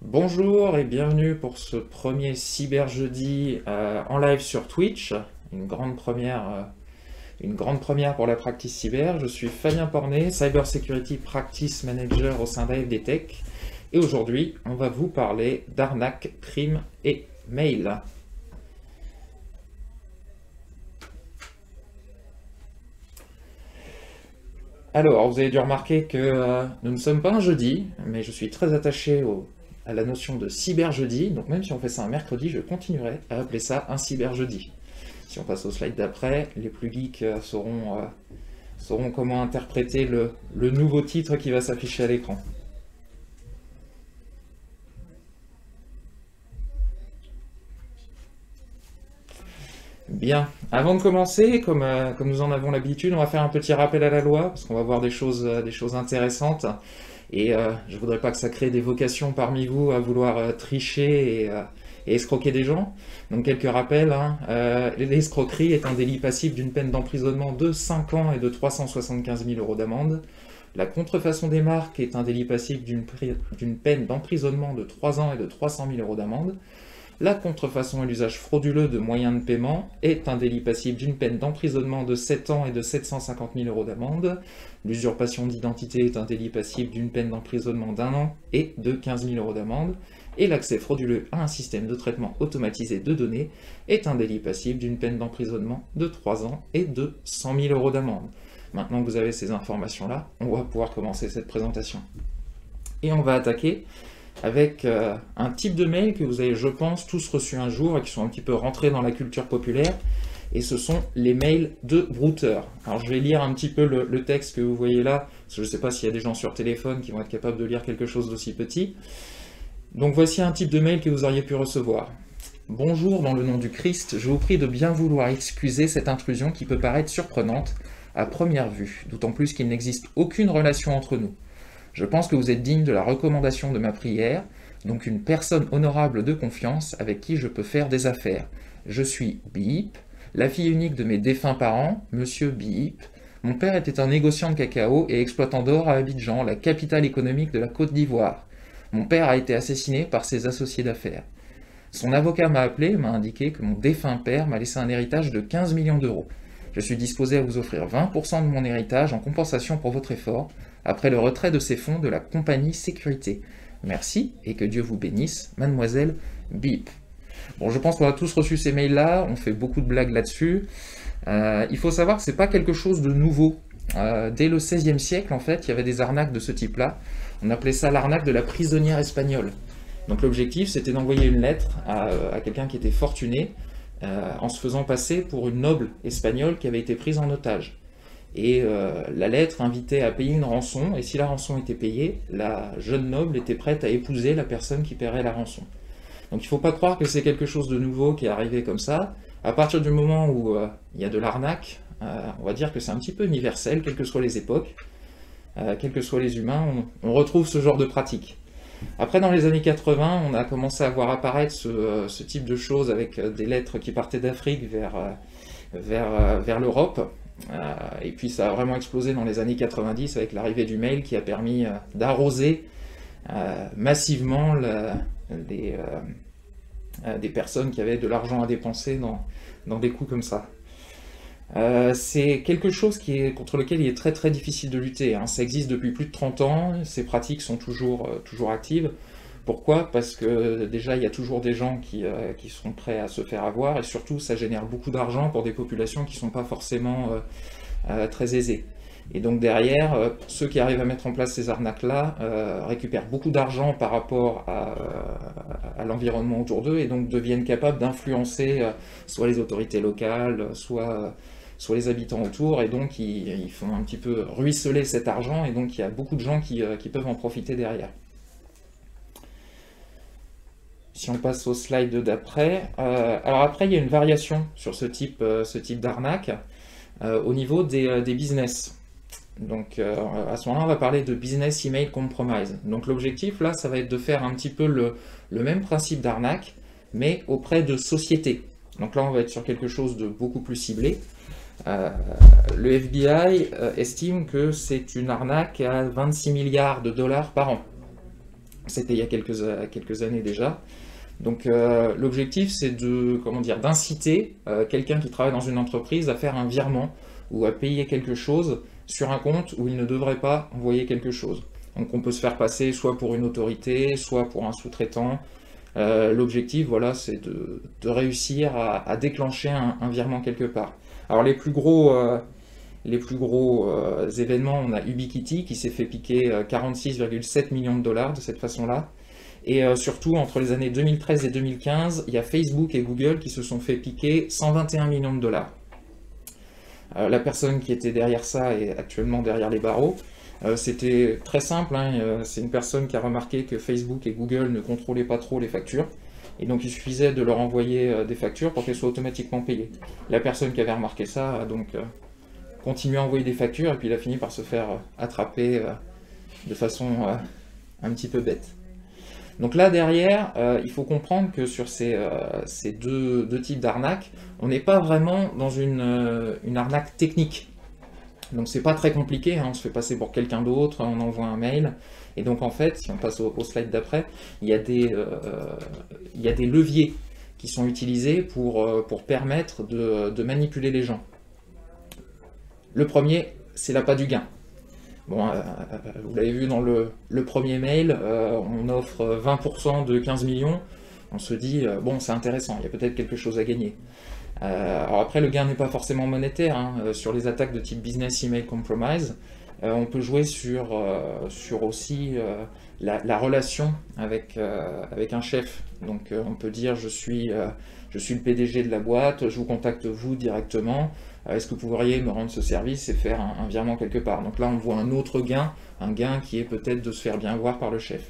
Bonjour et bienvenue pour ce premier Cyber Jeudi en live sur Twitch, une grande première pour la practice cyber. Je suis Fabien Pornet, Cyber Security Practice Manager au sein d'AFD Tech, et aujourd'hui on va vous parler d'arnaque, crime et mail. Alors, vous avez dû remarquer que nous ne sommes pas un jeudi, mais je suis très attaché à la notion de cyber jeudi, donc même si on fait ça un mercredi, je continuerai à appeler ça un cyber jeudi. Si on passe au slide d'après, les plus geeks sauront comment interpréter le nouveau titre qui va s'afficher à l'écran. Bien, avant de commencer, comme nous en avons l'habitude, on va faire un petit rappel à la loi, parce qu'on va voir des choses intéressantes. Et je voudrais pas que ça crée des vocations parmi vous à vouloir tricher et escroquer des gens. Donc quelques rappels, hein. L'escroquerie est un délit passible d'une peine d'emprisonnement de 5 ans et de 375 000 € d'amende. La contrefaçon des marques est un délit passible d'une peine d'emprisonnement de 3 ans et de 300 000 € d'amende. La contrefaçon et l'usage frauduleux de moyens de paiement est un délit passible d'une peine d'emprisonnement de 7 ans et de 750 000 € d'amende. L'usurpation d'identité est un délit passible d'une peine d'emprisonnement d'1 an et de 15 000 € d'amende. Et l'accès frauduleux à un système de traitement automatisé de données est un délit passible d'une peine d'emprisonnement de 3 ans et de 100 000 € d'amende. Maintenant que vous avez ces informations-là, on va pouvoir commencer cette présentation. Et on va attaquer avec un type de mail que vous avez, je pense, tous reçus un jour et qui sont un petit peu rentrés dans la culture populaire, et ce sont les mails de brouteurs. Alors je vais lire un petit peu le texte que vous voyez là, parce que je ne sais pas s'il y a des gens sur téléphone qui vont être capables de lire quelque chose d'aussi petit. Donc voici un type de mail que vous auriez pu recevoir. Bonjour, dans le nom du Christ, je vous prie de bien vouloir excuser cette intrusion qui peut paraître surprenante à première vue, d'autant plus qu'il n'existe aucune relation entre nous. Je pense que vous êtes digne de la recommandation de ma prière, donc une personne honorable de confiance avec qui je peux faire des affaires. Je suis Bip, la fille unique de mes défunts parents, Monsieur Bip. Mon père était un négociant de cacao et exploitant d'or à Abidjan, la capitale économique de la Côte d'Ivoire. Mon père a été assassiné par ses associés d'affaires. Son avocat m'a appelé et m'a indiqué que mon défunt père m'a laissé un héritage de 15 millions d'euros. Je suis disposé à vous offrir 20% de mon héritage en compensation pour votre effort, après le retrait de ces fonds de la compagnie Sécurité. Merci et que Dieu vous bénisse, mademoiselle Bip. Bon, je pense qu'on a tous reçu ces mails-là, on fait beaucoup de blagues là-dessus. Il faut savoir que c'est pas quelque chose de nouveau. Dès le XVIe siècle, en fait, il y avait des arnaques de ce type-là. On appelait ça l'arnaque de la prisonnière espagnole. Donc l'objectif, c'était d'envoyer une lettre à quelqu'un qui était fortuné, en se faisant passer pour une noble espagnole qui avait été prise en otage. Et la lettre invitait à payer une rançon, et si la rançon était payée, la jeune noble était prête à épouser la personne qui paierait la rançon. Donc il ne faut pas croire que c'est quelque chose de nouveau qui est arrivé comme ça. À partir du moment où il y a de l'arnaque, on va dire que c'est un petit peu universel, quelles que soient les époques, quels que soient les humains, on retrouve ce genre de pratique. Après, dans les années 80, on a commencé à voir apparaître ce type de choses avec des lettres qui partaient d'Afrique vers l'Europe. Et puis ça a vraiment explosé dans les années 90 avec l'arrivée du mail qui a permis d'arroser massivement des personnes qui avaient de l'argent à dépenser dans des coups comme ça. C'est quelque chose contre lequel il est très très difficile de lutter, hein. Ça existe depuis plus de 30 ans, ces pratiques sont toujours actives. Pourquoi? Parce que déjà il y a toujours des gens qui sont prêts à se faire avoir, et surtout ça génère beaucoup d'argent pour des populations qui ne sont pas forcément très aisées. Et donc derrière, ceux qui arrivent à mettre en place ces arnaques-là récupèrent beaucoup d'argent par rapport à l'environnement autour d'eux, et donc deviennent capables d'influencer soit les autorités locales, soit les habitants autour, et donc ils font un petit peu ruisseler cet argent, et donc il y a beaucoup de gens qui peuvent en profiter derrière. Si on passe au slide d'après, alors après il y a une variation sur ce type d'arnaque au niveau des business. Donc à ce moment-là, on va parler de business email compromise. Donc l'objectif là, ça va être de faire un petit peu le même principe d'arnaque, mais auprès de sociétés. Donc là, on va être sur quelque chose de beaucoup plus ciblé. Le FBI estime que c'est une arnaque à 26 milliards de dollars par an. C'était il y a quelques années déjà. Donc l'objectif, c'est d'inciter quelqu'un qui travaille dans une entreprise à faire un virement ou à payer quelque chose sur un compte où il ne devrait pas envoyer quelque chose. Donc on peut se faire passer soit pour une autorité, soit pour un sous-traitant. L'objectif, voilà, c'est de réussir à déclencher un virement quelque part. Alors les plus gros événements, on a Ubiquiti qui s'est fait piquer 46,7 millions de dollars de cette façon-là. Et surtout, entre les années 2013 et 2015, il y a Facebook et Google qui se sont fait piquer 121 millions de dollars. La personne qui était derrière ça est actuellement derrière les barreaux. C'était très simple, hein, c'est une personne qui a remarqué que Facebook et Google ne contrôlaient pas trop les factures. Et donc il suffisait de leur envoyer des factures pour qu'elles soient automatiquement payées. La personne qui avait remarqué ça a donc continué à envoyer des factures et puis il a fini par se faire attraper de façon un petit peu bête. Donc là derrière, il faut comprendre que sur ces deux types d'arnaques, on n'est pas vraiment dans une arnaque technique. Donc c'est pas très compliqué, hein, on se fait passer pour quelqu'un d'autre, on envoie un mail, et donc en fait, si on passe au slide d'après, il y a des leviers qui sont utilisés pour permettre de manipuler les gens. Le premier, c'est l'appât du gain. Bon, vous l'avez vu dans le premier mail, on offre 20% de 15 millions, on se dit, bon, c'est intéressant, il y a peut-être quelque chose à gagner. Alors après, le gain n'est pas forcément monétaire, hein. Sur les attaques de type Business Email Compromise, on peut jouer sur aussi la relation avec un chef. Donc on peut dire, je suis le PDG de la boîte, je vous contacte vous directement, est-ce que vous pourriez me rendre ce service et faire un virement quelque part? Donc là, on voit un autre gain, un gain qui est peut-être de se faire bien voir par le chef.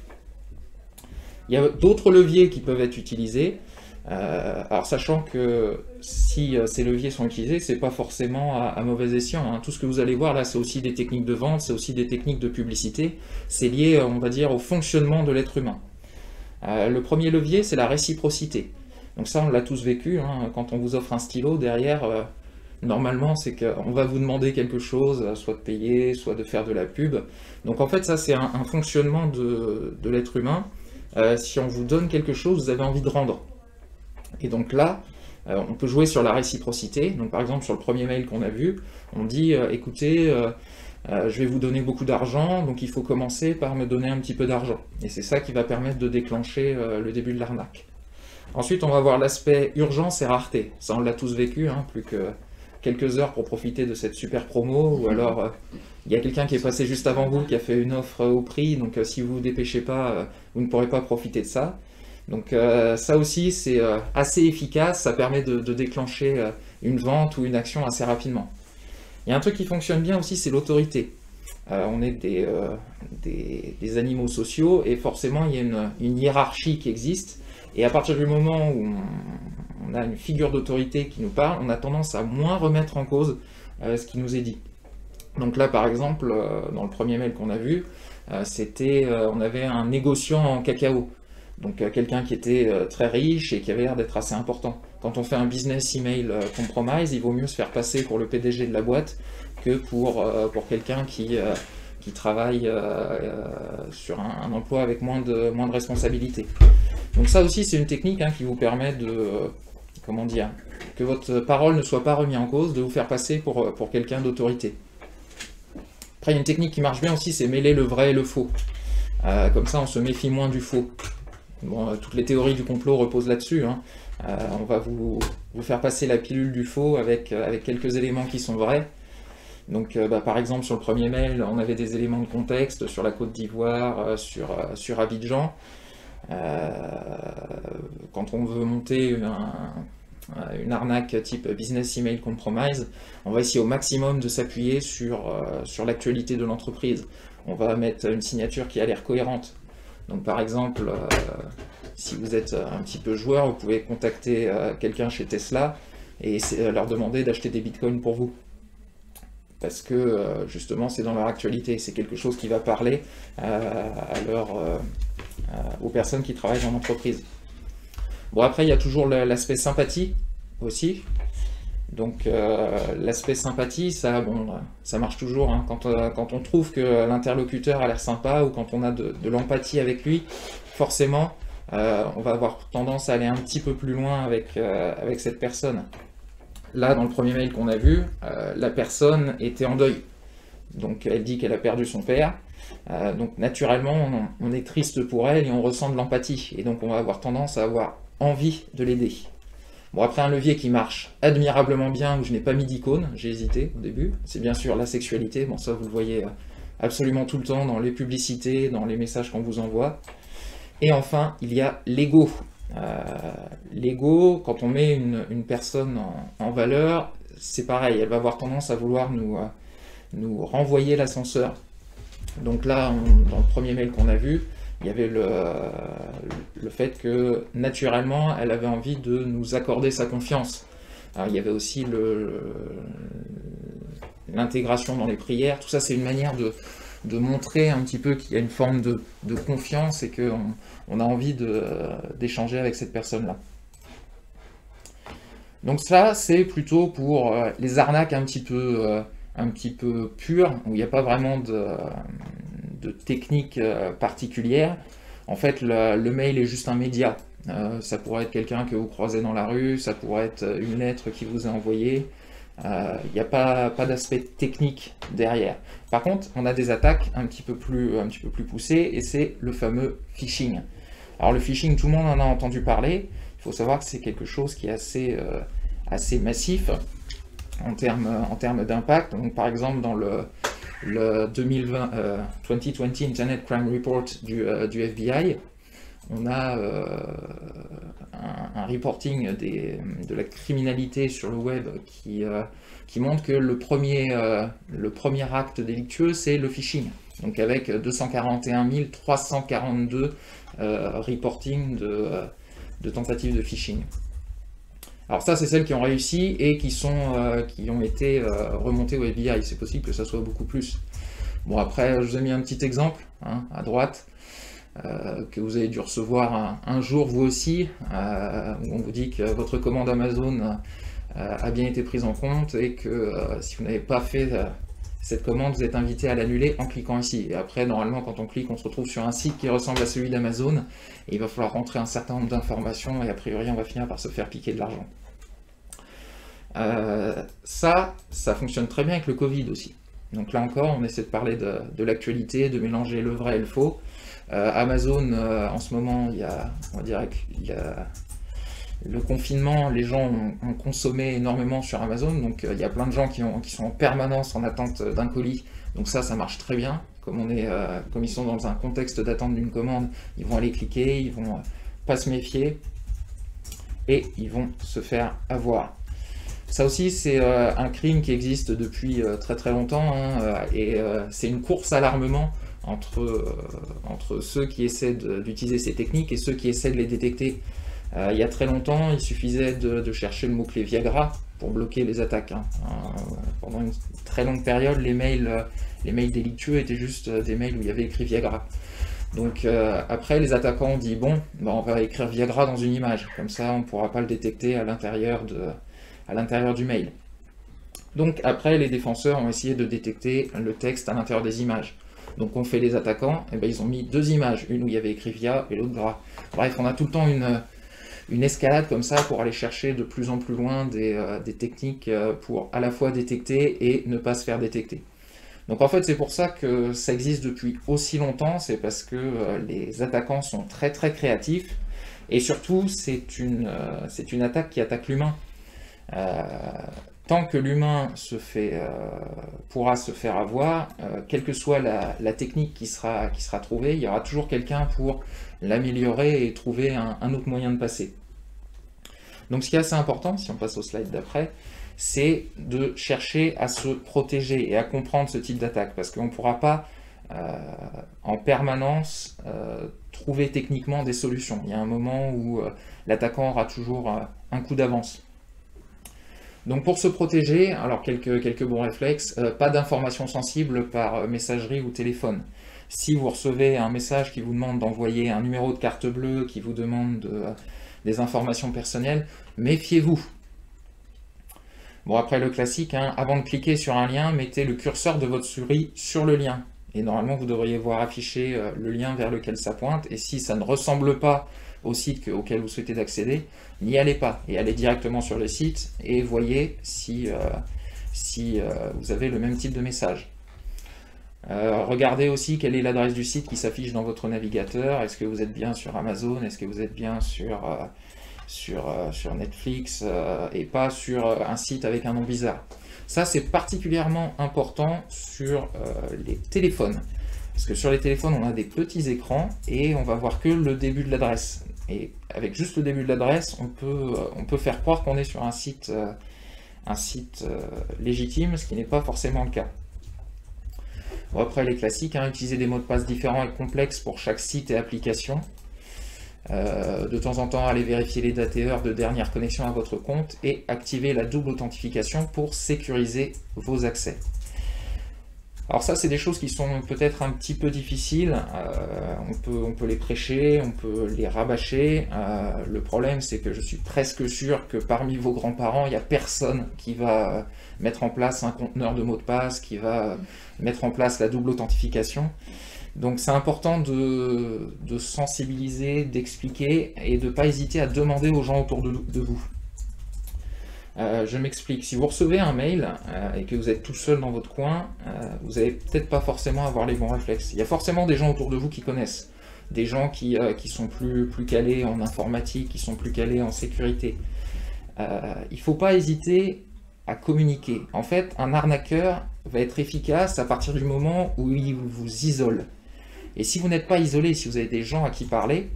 Il y a d'autres leviers qui peuvent être utilisés. Alors sachant que si ces leviers sont utilisés, c'est pas forcément à mauvais escient, hein. Tout ce que vous allez voir là, c'est aussi des techniques de vente, c'est aussi des techniques de publicité, c'est lié, on va dire, au fonctionnement de l'être humain. Le premier levier, c'est la réciprocité. Donc ça, on l'a tous vécu, hein. Quand on vous offre un stylo, derrière, normalement, c'est qu'on va vous demander quelque chose, soit de payer, soit de faire de la pub. Donc en fait, ça, c'est un fonctionnement de l'être humain. Si on vous donne quelque chose, vous avez envie de rendre. Et donc là, on peut jouer sur la réciprocité. Donc par exemple, sur le premier mail qu'on a vu, on dit écoutez, je vais vous donner beaucoup d'argent, donc il faut commencer par me donner un petit peu d'argent. Et c'est ça qui va permettre de déclencher le début de l'arnaque. Ensuite, on va voir l'aspect urgence et rareté. Ça, on l'a tous vécu, hein, plus que quelques heures pour profiter de cette super promo, ou alors il y a quelqu'un qui est passé juste avant vous, qui a fait une offre au prix, donc si vous ne vous dépêchez pas, vous ne pourrez pas profiter de ça. Donc ça aussi, c'est assez efficace, ça permet de déclencher une vente ou une action assez rapidement. Il y a un truc qui fonctionne bien aussi, c'est l'autorité. On est des animaux sociaux et forcément il y a une hiérarchie qui existe. Et à partir du moment où on a une figure d'autorité qui nous parle, on a tendance à moins remettre en cause ce qui nous est dit. Donc là par exemple, dans le premier mail qu'on a vu, on avait un négociant en cacao. Donc quelqu'un qui était très riche et qui avait l'air d'être assez important. Quand on fait un business email compromise, il vaut mieux se faire passer pour le PDG de la boîte que pour quelqu'un qui travaille sur un emploi avec moins de responsabilités. Donc ça aussi, c'est une technique, hein, qui vous permet que votre parole ne soit pas remise en cause, de vous faire passer pour quelqu'un d'autorité. Après, il y a une technique qui marche bien aussi, c'est mêler le vrai et le faux. Comme ça, on se méfie moins du faux. Bon, toutes les théories du complot reposent là-dessus, hein. On va vous faire passer la pilule du faux avec quelques éléments qui sont vrais. Donc par exemple sur le premier mail, on avait des éléments de contexte sur la Côte d'Ivoire, sur Abidjan. Quand on veut monter une arnaque type Business Email Compromise, on va essayer au maximum de s'appuyer sur l'actualité de l'entreprise. On va mettre une signature qui a l'air cohérente. Donc par exemple, si vous êtes un petit peu joueur, vous pouvez contacter quelqu'un chez Tesla et leur demander d'acheter des bitcoins pour vous. Parce que justement c'est dans leur actualité, c'est quelque chose qui va parler aux personnes qui travaillent dans l'entreprise. Bon après il y a toujours l'aspect sympathie aussi. Donc l'aspect sympathie, ça, bon, ça marche toujours, hein. Quand on trouve que l'interlocuteur a l'air sympa ou quand on a de l'empathie avec lui, forcément, on va avoir tendance à aller un petit peu plus loin avec cette personne. Là, dans le premier mail qu'on a vu, la personne était en deuil. Donc elle dit qu'elle a perdu son père. Donc naturellement, on est triste pour elle et on ressent de l'empathie. Et donc on va avoir tendance à avoir envie de l'aider. Bon, après un levier qui marche admirablement bien, où je n'ai pas mis d'icône, j'ai hésité au début, c'est bien sûr la sexualité. Bon, ça vous le voyez absolument tout le temps dans les publicités, dans les messages qu'on vous envoie. Et enfin, il y a l'ego. L'ego, quand on met une personne en valeur, c'est pareil, elle va avoir tendance à vouloir nous renvoyer l'ascenseur. Donc là, dans le premier mail qu'on a vu, il y avait le fait que, naturellement, elle avait envie de nous accorder sa confiance. Alors, il y avait aussi l'intégration dans les prières. Tout ça, c'est une manière de montrer un petit peu qu'il y a une forme de confiance et qu'on a envie d'échanger avec cette personne-là. Donc ça, c'est plutôt pour les arnaques un petit peu pures, où il n'y a pas vraiment de technique particulière. En fait, le mail est juste un média. Ça pourrait être quelqu'un que vous croisez dans la rue, ça pourrait être une lettre qui vous est envoyée. Il n'y a pas d'aspect technique derrière. Par contre, on a des attaques un petit peu plus poussées, et c'est le fameux phishing. Alors le phishing, tout le monde en a entendu parler. Il faut savoir que c'est quelque chose qui est assez massif en termes d'impact. Donc par exemple, dans le 2020 Internet Crime Report du FBI, on a un reporting de la criminalité sur le web qui montre que le premier acte délictueux, c'est le phishing. Donc avec 241 342 reporting de tentatives de phishing. Alors ça, c'est celles qui ont réussi et qui ont été remontées au FBI. C'est possible que ça soit beaucoup plus. Bon, après, je vous ai mis un petit exemple, hein, à droite, que vous avez dû recevoir un jour vous aussi, où on vous dit que votre commande Amazon a bien été prise en compte et que si vous n'avez pas fait cette commande, vous êtes invité à l'annuler en cliquant ici. Et après, normalement, quand on clique, on se retrouve sur un site qui ressemble à celui d'Amazon, et il va falloir rentrer un certain nombre d'informations, et a priori, on va finir par se faire piquer de l'argent. Ça fonctionne très bien avec le Covid aussi. Donc là encore, on essaie de parler de l'actualité, de mélanger le vrai et le faux. Amazon, en ce moment, on va dire qu'il y a le confinement, les gens ont consommé énormément sur Amazon, donc il y a plein de gens qui sont en permanence en attente d'un colis, donc ça marche très bien. Comme ils sont dans un contexte d'attente d'une commande, ils vont aller cliquer, ils vont pas se méfier, et ils vont se faire avoir. Ça aussi, c'est un crime qui existe depuis très très longtemps, hein, et c'est une course à l'armement entre ceux qui essaient d'utiliser ces techniques et ceux qui essaient de les détecter. Il y a très longtemps, il suffisait de chercher le mot-clé Viagra pour bloquer les attaques, hein. Pendant une très longue période, les mails délictueux étaient juste des mails où il y avait écrit Viagra. Donc après, les attaquants ont dit, bon, on va écrire Viagra dans une image, comme ça on ne pourra pas le détecter à l'intérieur du mail. Donc après, les défenseurs ont essayé de détecter le texte à l'intérieur des images. Donc on fait les attaquants, et ils ont mis deux images, une où il y avait écrit Via et l'autre Gras. Bref, on a tout le temps une escalade comme ça pour aller chercher de plus en plus loin des techniques pour à la fois détecter et ne pas se faire détecter. Donc en fait, c'est pour ça que ça existe depuis aussi longtemps, c'est parce que les attaquants sont très très créatifs, et surtout c'est une attaque qui attaque l'humain. Tant que l'humain pourra se faire avoir, quelle que soit la technique qui sera trouvée, il y aura toujours quelqu'un pour l'améliorer et trouver un autre moyen de passer. Donc ce qui est assez important, si on passe au slide d'après, c'est de chercher à se protéger et à comprendre ce type d'attaque, parce qu'on ne pourra pas en permanence trouver techniquement des solutions. Il y a un moment où l'attaquant aura toujours un coup d'avance. Donc pour se protéger, alors quelques bons réflexes, pas d'informations sensibles par messagerie ou téléphone. Si vous recevez un message qui vous demande d'envoyer un numéro de carte bleue, qui vous demande des informations personnelles, méfiez-vous. Bon, après le classique, hein, avant de cliquer sur un lien, mettez le curseur de votre souris sur le lien. Et normalement, vous devriez voir afficher le lien vers lequel ça pointe. Et si ça ne ressemble pas au site auquel vous souhaitez accéder, n'y allez pas. Et allez directement sur le site et voyez si vous avez le même type de message. Regardez aussi quelle est l'adresse du site qui s'affiche dans votre navigateur. Est-ce que vous êtes bien sur Amazon? Est-ce que vous êtes bien sur Netflix et pas sur un site avec un nom bizarre? Ça, c'est particulièrement important sur les téléphones. Parce que sur les téléphones, on a des petits écrans et on va voir que le début de l'adresse. Et avec juste le début de l'adresse, on peut faire croire qu'on est sur un site légitime, ce qui n'est pas forcément le cas. Bon, après les classiques, hein, utiliser des mots de passe différents et complexes pour chaque site et application. De temps en temps, allez vérifier les dates et heures de dernière connexion à votre compte et activer la double authentification pour sécuriser vos accès. Alors ça, c'est des choses qui sont peut-être un petit peu difficiles, on peut les prêcher, on peut les rabâcher. Le problème, c'est que je suis presque sûr que parmi vos grands-parents, il n'y a personne qui va mettre en place un conteneur de mots de passe, qui va mettre en place la double authentification. Donc c'est important de sensibiliser, d'expliquer et de ne pas hésiter à demander aux gens autour de vous. Je m'explique, si vous recevez un mail et que vous êtes tout seul dans votre coin, vous n'allez peut-être pas forcément avoir les bons réflexes. Il y a forcément des gens autour de vous qui connaissent, des gens qui sont plus calés en informatique, qui sont plus calés en sécurité. Il ne faut pas hésiter à communiquer. En fait, un arnaqueur va être efficace à partir du moment où il vous isole. Et si vous n'êtes pas isolé, si vous avez des gens à qui parler,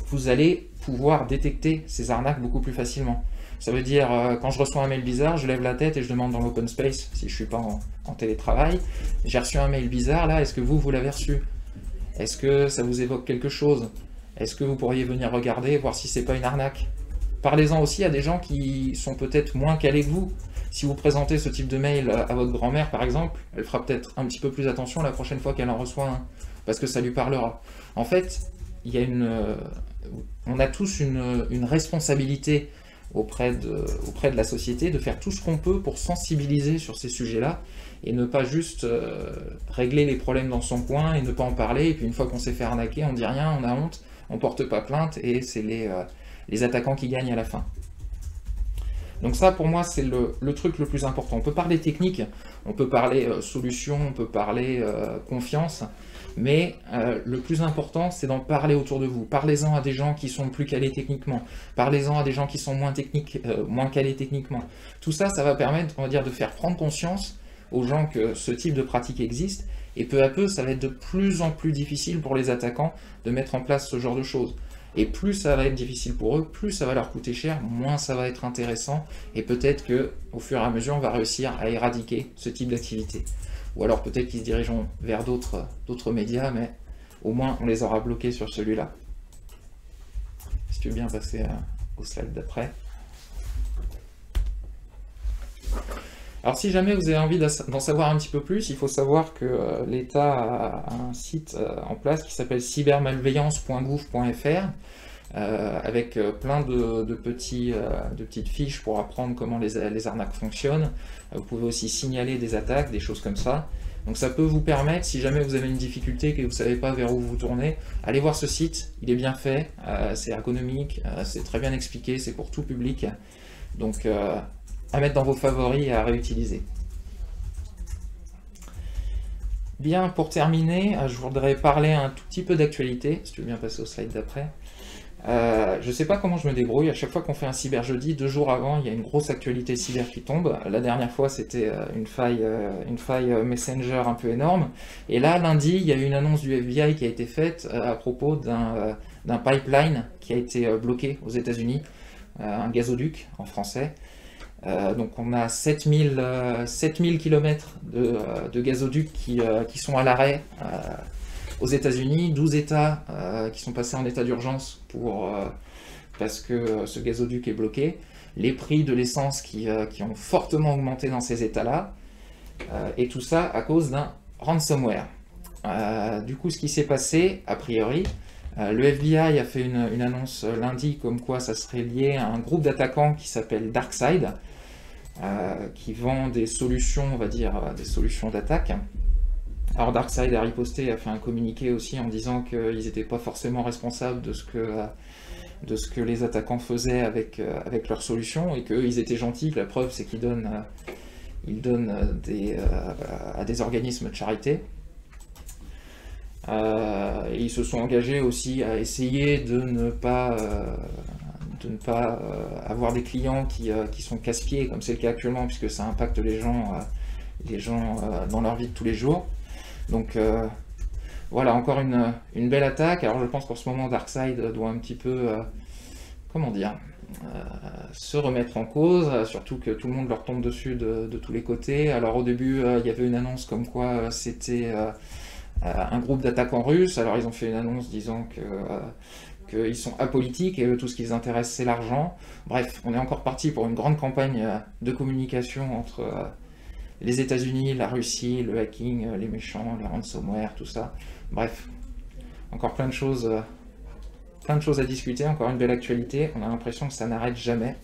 vous allez pouvoir détecter ces arnaques beaucoup plus facilement. Ça veut dire, quand je reçois un mail bizarre, je lève la tête et je demande dans l'open space, si je ne suis pas en télétravail, j'ai reçu un mail bizarre là, est-ce que vous l'avez reçu? Est-ce que ça vous évoque quelque chose? Est-ce que vous pourriez venir regarder, voir si c'est pas une arnaque? Parlez-en aussi à des gens qui sont peut-être moins calés que vous. Si vous présentez ce type de mail à votre grand-mère par exemple, elle fera peut-être un petit peu plus attention la prochaine fois qu'elle en reçoit un, parce que ça lui parlera. En fait, on a tous une responsabilité auprès de la société, de faire tout ce qu'on peut pour sensibiliser sur ces sujets-là, et ne pas juste régler les problèmes dans son coin, et ne pas en parler, et puis une fois qu'on s'est fait arnaquer, on dit rien, on a honte, on porte pas plainte, et c'est les attaquants qui gagnent à la fin. Donc ça, pour moi, c'est le truc le plus important. On peut parler technique, on peut parler solution, on peut parler confiance, mais le plus important, c'est d'en parler autour de vous. Parlez-en à des gens qui sont plus calés techniquement, parlez-en à des gens qui sont moins calés techniquement. Tout ça, ça va permettre, on va dire, de faire prendre conscience aux gens que ce type de pratique existe, et peu à peu, ça va être de plus en plus difficile pour les attaquants de mettre en place ce genre de choses. Et plus ça va être difficile pour eux, plus ça va leur coûter cher, moins ça va être intéressant, et peut-être qu'au fur et à mesure, on va réussir à éradiquer ce type d'activité. Ou alors peut-être qu'ils se dirigeront vers d'autres médias, mais au moins on les aura bloqués sur celui-là. Si tu veux bien passer au slide d'après. Alors si jamais vous avez envie d'en savoir un petit peu plus, il faut savoir que l'État a un site en place qui s'appelle cybermalveillance.gouv.fr avec plein de petites fiches pour apprendre comment les arnaques fonctionnent. Vous pouvez aussi signaler des attaques, des choses comme ça. Donc ça peut vous permettre, si jamais vous avez une difficulté et que vous ne savez pas vers où vous tournez, allez voir ce site, il est bien fait, c'est ergonomique, c'est très bien expliqué, c'est pour tout public. Donc à mettre dans vos favoris et à réutiliser. Bien, pour terminer, je voudrais parler un tout petit peu d'actualité, si tu veux bien passer au slide d'après. Je ne sais pas comment je me débrouille, à chaque fois qu'on fait un cyber jeudi, 2 jours avant, il y a une grosse actualité cyber qui tombe. La dernière fois, c'était une faille Messenger un peu énorme. Et là, lundi, il y a eu une annonce du FBI qui a été faite à propos d'un pipeline qui a été bloqué aux États-Unis, un gazoduc en français. Donc on a 7000 km de gazoducs qui sont à l'arrêt aux États-Unis, 12 États qui sont passés en état d'urgence parce que ce gazoduc est bloqué, les prix de l'essence qui ont fortement augmenté dans ces États-là, et tout ça à cause d'un ransomware. Du coup, ce qui s'est passé, a priori, le FBI a fait une annonce lundi comme quoi ça serait lié à un groupe d'attaquants qui s'appelle DarkSide. qui vend des solutions, on va dire, des solutions d'attaque. Alors DarkSide a riposté, a fait un communiqué aussi en disant qu'ils n'étaient pas forcément responsables de ce que les attaquants faisaient avec leurs solutions, et qu'ils étaient gentils. La preuve, c'est qu'ils donnent à des organismes de charité. Et ils se sont engagés aussi à essayer de ne pas avoir des clients qui sont casse-pieds, comme c'est le cas actuellement, puisque ça impacte les gens dans leur vie de tous les jours. Donc voilà, encore une belle attaque. Alors je pense qu'en ce moment, DarkSide doit un petit peu, comment dire, se remettre en cause, surtout que tout le monde leur tombe dessus de tous les côtés. Alors au début, il y avait une annonce comme quoi c'était un groupe d'attaquants russes. Alors ils ont fait une annonce disant qu'ils sont apolitiques et eux, tout ce qui les intéresse, c'est l'argent. Bref, on est encore parti pour une grande campagne de communication entre les États-Unis, la Russie, le hacking, les méchants, les ransomware, tout ça. Bref, encore plein de choses à discuter, encore une belle actualité. On a l'impression que ça n'arrête jamais.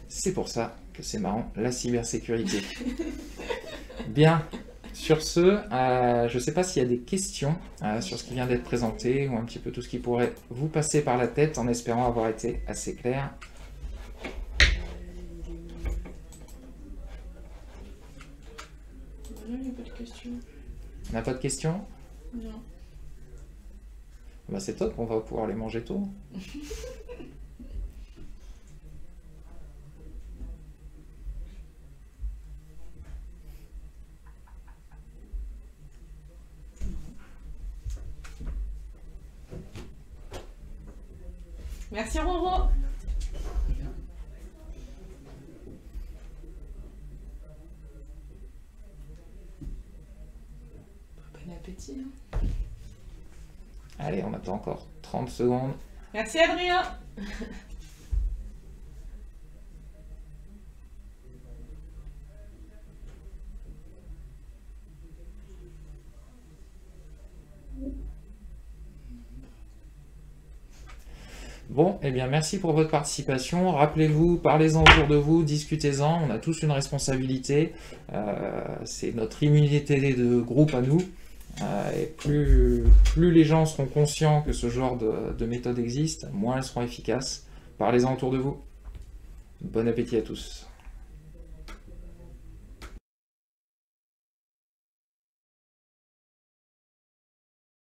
C'est pour ça que c'est marrant, la cybersécurité. Bien, sur ce, je ne sais pas s'il y a des questions sur ce qui vient d'être présenté, ou un petit peu tout ce qui pourrait vous passer par la tête, en espérant avoir été assez clair. Non, il n'y a pas de questions. On n'a pas de questions? Non. Bah c'est top, on va pouvoir les manger tôt. Merci Roro. Bon appétit. Hein. Allez, on attend encore 30 secondes. Merci Adrien. Bon, eh bien merci pour votre participation. Rappelez-vous, parlez-en autour de vous, discutez-en. On a tous une responsabilité. C'est notre immunité de groupe à nous. Et plus les gens seront conscients que ce genre de méthode existe, moins elles seront efficaces. Parlez-en autour de vous. Bon appétit à tous.